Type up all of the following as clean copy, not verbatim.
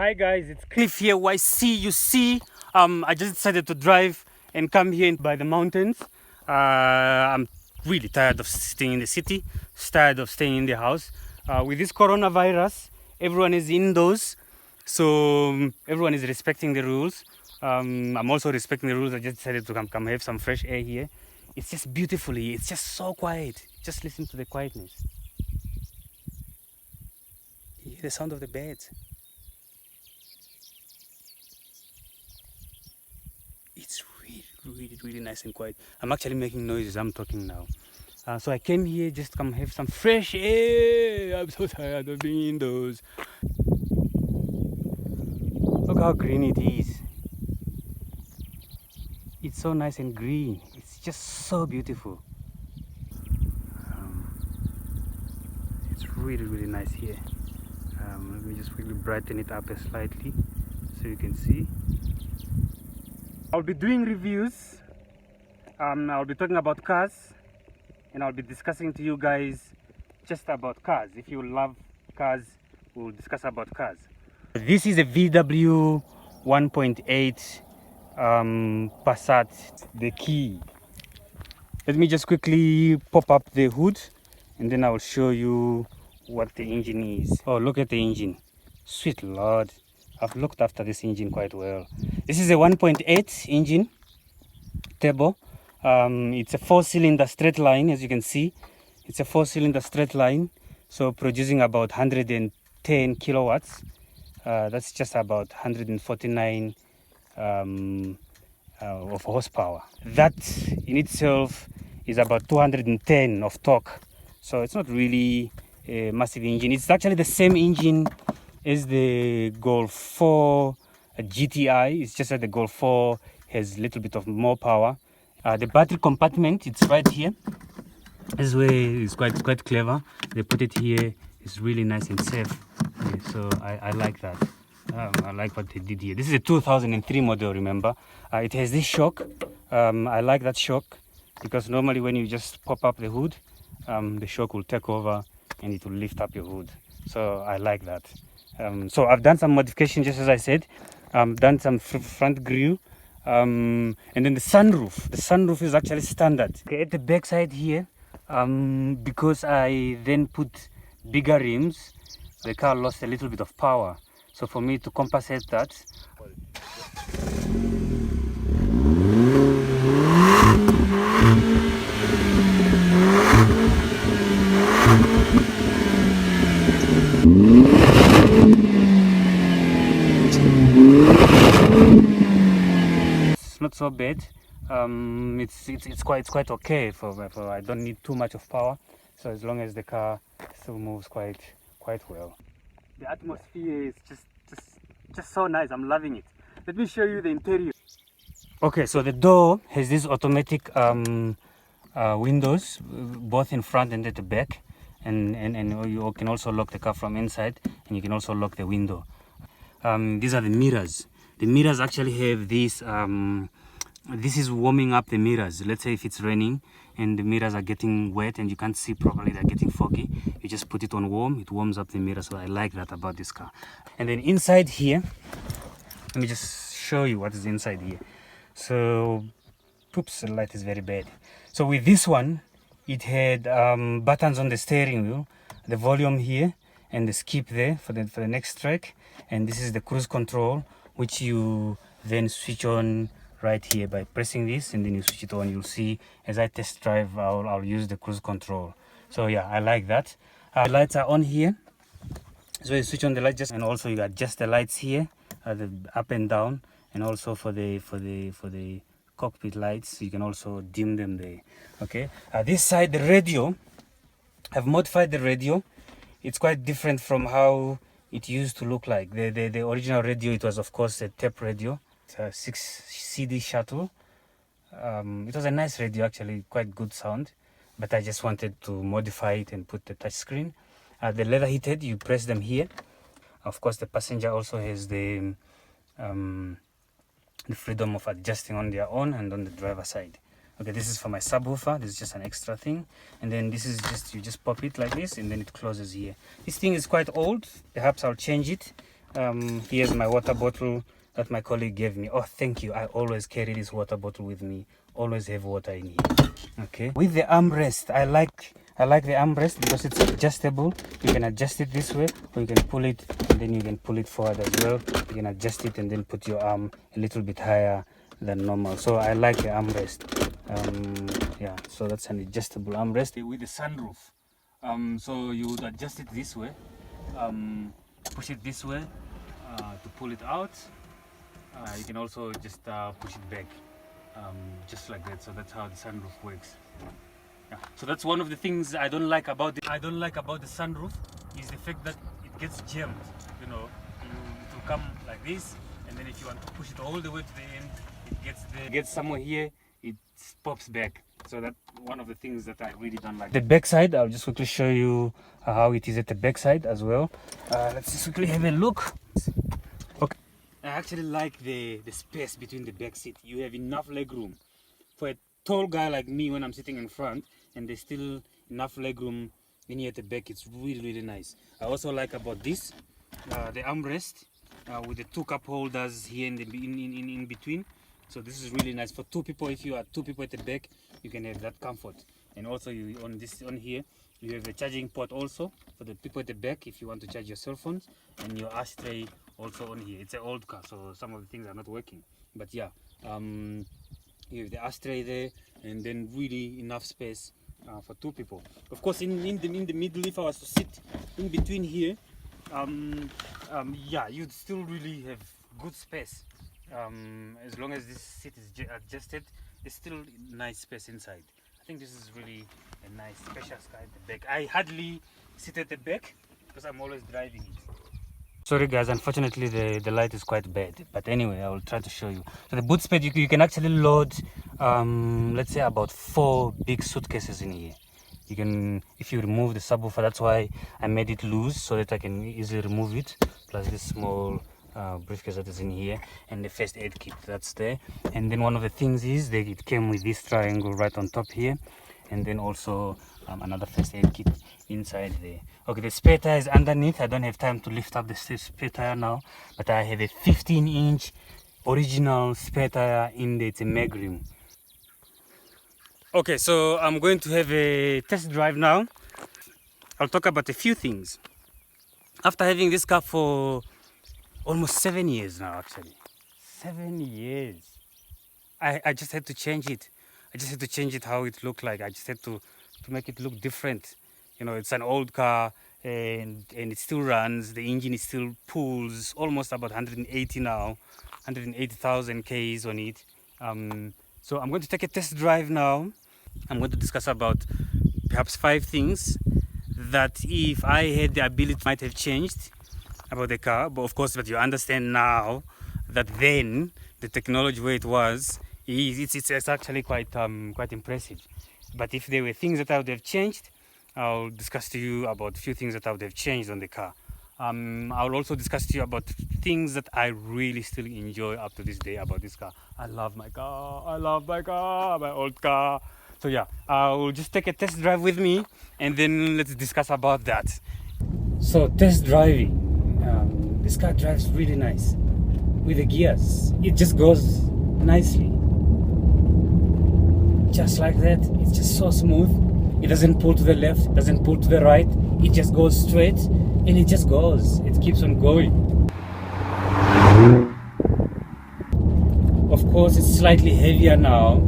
Hi guys, it's Cliff here, YCUC. I just decided to drive and come here by the mountains. I'm really tired of sitting in the city, tired of staying in the house. With this coronavirus, everyone is indoors, so everyone is respecting the rules. I'm also respecting the rules. I just decided to come have some fresh air here. It's just beautifully, it's just so quiet. Just listen to the quietness. You hear the sound of the birds. It's really nice and quiet. I'm actually making noises. I'm talking now. So I came here just to come have some fresh air. I'm so tired of being indoors. Look how green it is. It's so nice and green. It's just so beautiful. It's really nice here. Let me just quickly brighten it up slightly so you can see. I'll be doing reviews. I'll be talking about cars, and I'll be discussing to you guys just about cars. If you love cars, we'll discuss about cars. This is a VW 1.8 Passat, the key. Let me just quickly pop up the hood and then I'll show you what the engine is. Oh, look at the engine. Sweet Lord. I've looked after this engine quite well. This is a 1.8 engine, turbo. It's a 4-cylinder straight line, as you can see. It's a 4-cylinder straight line, so producing about 110 kilowatts. That's just about 149 of horsepower. That in itself is about 210 of torque. So it's not really a massive engine. It's actually the same engine as the Golf 4 GTI. It's just that the Golf 4 has a little bit of more power. The battery compartment, it's right here. This way is quite clever. They put it here. It's really nice and safe. Yeah, so I like that. I like what they did here. This is a 2003 model, remember. It has this shock. I like that shock because normally when you just pop up the hood, the shock will take over and it will lift up your hood. So I like that. So I've done some modification, just as I said. Done some front grille, and then the sunroof. The sunroof is actually standard. Okay, at the back side here, because I then put bigger rims, the car lost a little bit of power. So for me to compensate that, it's not so bad. It's quite okay for I don't need too much of power. So as long as the car still moves quite well. The atmosphere is just so nice. I'm loving it. Let me show you the interior. Okay, so the door has these automatic windows, both in front and at the back, and you can also lock the car from inside, and you can also lock the window. These are the mirrors. The mirrors actually have this. This is warming up the mirrors. Let's say if it's raining and the mirrors are getting wet and you can't see properly, they're getting foggy, you just put it on warm, it warms up the mirror. So I like that about this car. And then inside here, let me just show you what is inside here. So, oops, the light is very bad. So with this one, it had buttons on the steering wheel, the volume here, and the skip there for the next track. And this is the cruise control, which you then switch on right here by pressing this, and then you switch it on. You'll see as I test drive, I'll use the cruise control. So yeah, I like that. The lights are on here, so you switch on the light, and also you adjust the lights here, the up and down, and also for the cockpit lights, you can also dim them there. Okay, this side, the radio, I've modified the radio. It's quite different from how it used to look like. The original radio, it was of course a tape radio. It's a 6 CD shuttle. It was a nice radio, actually, quite good sound, but I just wanted to modify it and put the touch screen. The leather heated, you press them here. Of course, the passenger also has the freedom of adjusting on their own and on the driver side. Okay, this is for my subwoofer. This is just an extra thing. And then this is just, you just pop it like this and then it closes here. This thing is quite old. Perhaps I'll change it. Here's my water bottle that my colleague gave me. Oh, thank you. I always carry this water bottle with me. Always have water in here. Okay. With the armrest, I like the armrest because it's adjustable. You can adjust it this way, or you can pull it and then you can pull it forward as well. You can adjust it and then put your arm a little bit higher than normal. So I like the armrest. Yeah, so that's an adjustable armrest with the sunroof. So you would adjust it this way, push it this way to pull it out. You can also just push it back, just like that. So that's how the sunroof works. Yeah. So that's one of the things I don't like about the sunroof is the fact that it gets jammed. You know, it will come like this, and then if you want to push it all the way to the end, it gets somewhere here, it pops back. So that's one of the things that I really don't like. The backside, I'll just quickly show you how it is at the backside as well. Let's just quickly have a look. Okay. I actually like the space between the back seat. You have enough leg room for a tall guy like me when I'm sitting in front, and there's still enough leg room in here at the back. It's really nice. I also like about this, the armrest with the two cup holders here in between. So this is really nice for two people. If you are two people at the back, you can have that comfort. And also you on here you have a charging port also for the people at the back if you want to charge your cell phones, and your ashtray also on here. It's an old car, so some of the things are not working, but yeah, you have the ashtray there, and then really enough space for two people. Of course, in the middle, if I was to sit in between here, yeah, you'd still really have good space. As long as this seat is adjusted, there's still nice space inside. I think this is really a nice spacious car at the back. I hardly sit at the back because I'm always driving it. Sorry guys, unfortunately the light is quite bad, but anyway, I will try to show you. So the boot space, you can actually load let's say about 4 big suitcases in here. You can, if you remove the subwoofer, that's why I made it loose so that I can easily remove it, plus this small briefcase that is in here, and the first aid kit that's there. And then one of the things is that it came with this triangle right on top here, and then also another first aid kit inside there. Okay, the spare tire is underneath. I don't have time to lift up the spare tire now, but I have a 15-inch original spare tire in there. It's a mag rim. Okay, so I'm going to have a test drive now. I'll talk about a few things. After having this car for almost 7 years now, actually 7 years, I just had to change it. I just had to change it how it looked like. I just had to make it look different. You know, it's an old car, and it still runs. The engine is still pulls almost about 180 now, 180,000 Ks on it. So I'm going to take a test drive now. I'm going to discuss about perhaps 5 things that if I had the ability might have changed about the car. But of course, but you understand now that then the technology where it was, it's actually quite impressive. But if there were things that I would have changed, I'll discuss to you about a few things that I would have changed on the car. I'll also discuss to you about things that I really still enjoy up to this day about this car. I love my car. I love my car, my old car. So yeah, I'll just take a test drive with me, and then let's discuss about that. So test driving. This car drives really nice with the gears. It just goes nicely. Just like that. It's just so smooth. It doesn't pull to the left, doesn't pull to the right. It just goes straight, and it just goes. It keeps on going. Of course, it's slightly heavier now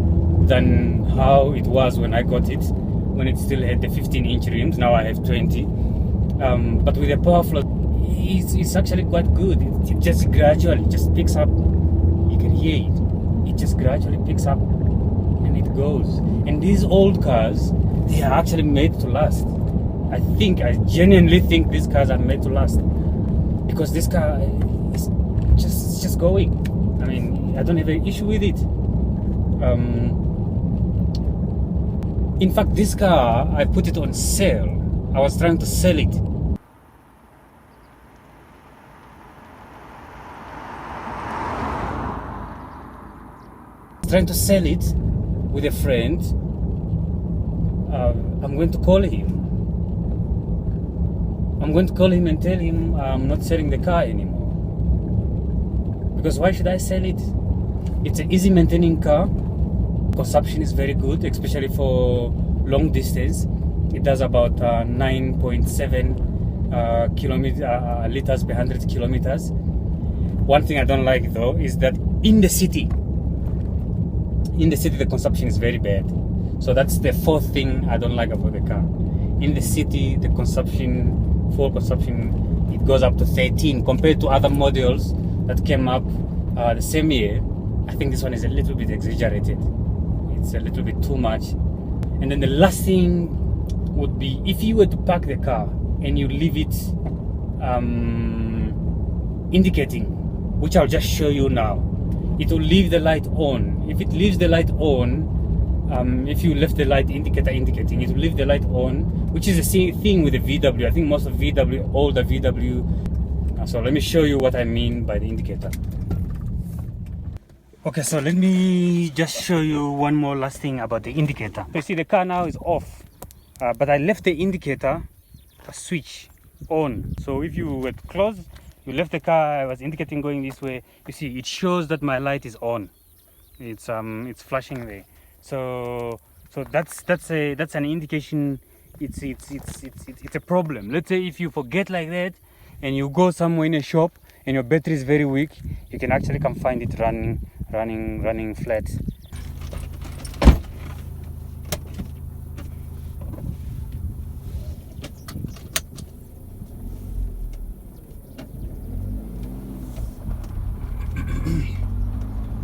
than how it was when I got it, when it still had the 15-inch rims. Now I have 20. But with the power flow, it's actually quite good. It just gradually just picks up. You can hear it. It just gradually picks up, and it goes. And these old cars, they are actually made to last. I genuinely think these cars are made to last, because this car is just going. I mean, I don't have an issue with it. In fact, this car, I put it on sale. I was trying to sell it. Trying to sell it with a friend. I'm going to call him. I'm going to call him and tell him I'm not selling the car anymore. Because why should I sell it? It's an easy maintaining car. Consumption is very good, especially for long distance. It does about 9.7 liters per 100 kilometers. One thing I don't like though is that in the city the consumption is very bad. So that's the fourth thing I don't like about the car. In the city, the fuel consumption, it goes up to 13 compared to other models that came up the same year. I think this one is a little bit exaggerated. It's a little bit too much. And then the last thing would be if you were to park the car and you leave it indicating, which I'll just show you now. It will leave the light on. If it leaves the light on, if you left the light indicator indicating, it will leave the light on, which is the same thing with the VW. I think most of VW, older VW. So let me show you what I mean by the indicator. Okay, so let me just show you one more last thing about the indicator. You see the car now is off, but I left the indicator switch on. So if you were close, you left the car, I was indicating going this way, you see it shows that my light is on. It's flashing there. So that's an indication. It's a problem. Let's say if you forget like that and you go somewhere in a shop and your battery is very weak, you can actually come find it running flat.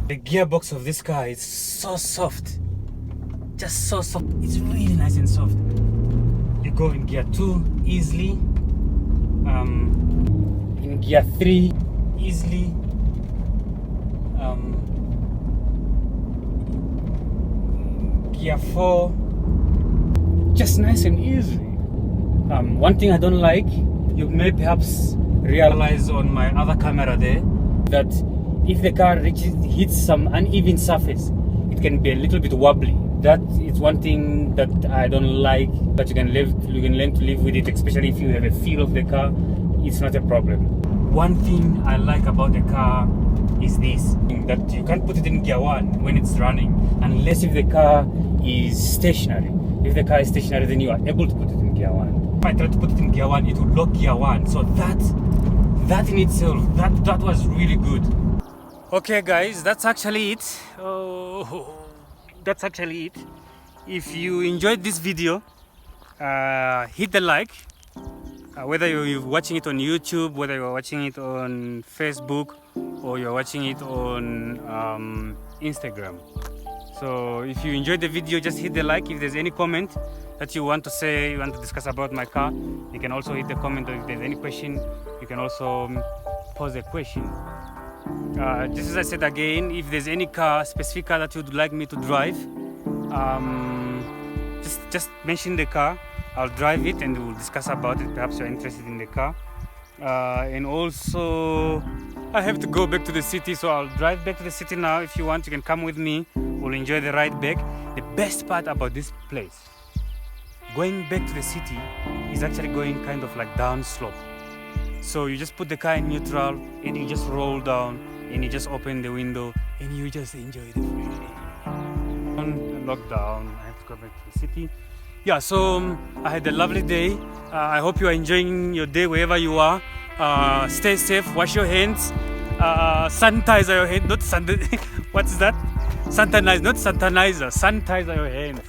The gearbox of this car is so soft, just so soft. It's really nice and soft. You go in gear 2 easily, in gear 3 easily, gear 4 just nice and easy. One thing I don't like, you may perhaps realize on my other camera there, that if the car hits some uneven surface, it can be a little bit wobbly. That is one thing that I don't like, but you can learn to live with it, especially if you have a feel of the car. It's not a problem. One thing I like about the car is this, that you can't put it in gear 1 when it's running, unless if the car is stationary. If the car is stationary, then you are able to put it in gear 1. If I try to put it in gear 1, it will lock gear 1. So that in itself, that was really good. Okay guys, that's actually it. That's actually it. If you enjoyed this video, hit the like. Whether you're watching it on YouTube, whether you're watching it on Facebook, or you're watching it on Instagram. So if you enjoyed the video, just hit the like. If there's any comment that you want to say, you want to discuss about my car, you can also hit the comment. Or if there's any question, you can also pose a question. Just as I said again, if there's any specific car that you'd like me to drive, just mention the car. I'll drive it and we'll discuss about it. Perhaps you're interested in the car. And also, I have to go back to the city, so I'll drive back to the city now. If you want, you can come with me. We'll enjoy the ride back. The best part about this place, going back to the city, is actually going kind of like down slope. So you just put the car in neutral and you just roll down and you just open the window and you just enjoy the freeway. On lockdown, I have to go back to the city. Yeah, so I had a lovely day. I hope you are enjoying your day wherever you are. Stay safe, wash your hands, sanitize your hands, not what's that? Sanitize, not sanitizer, sanitize your hands.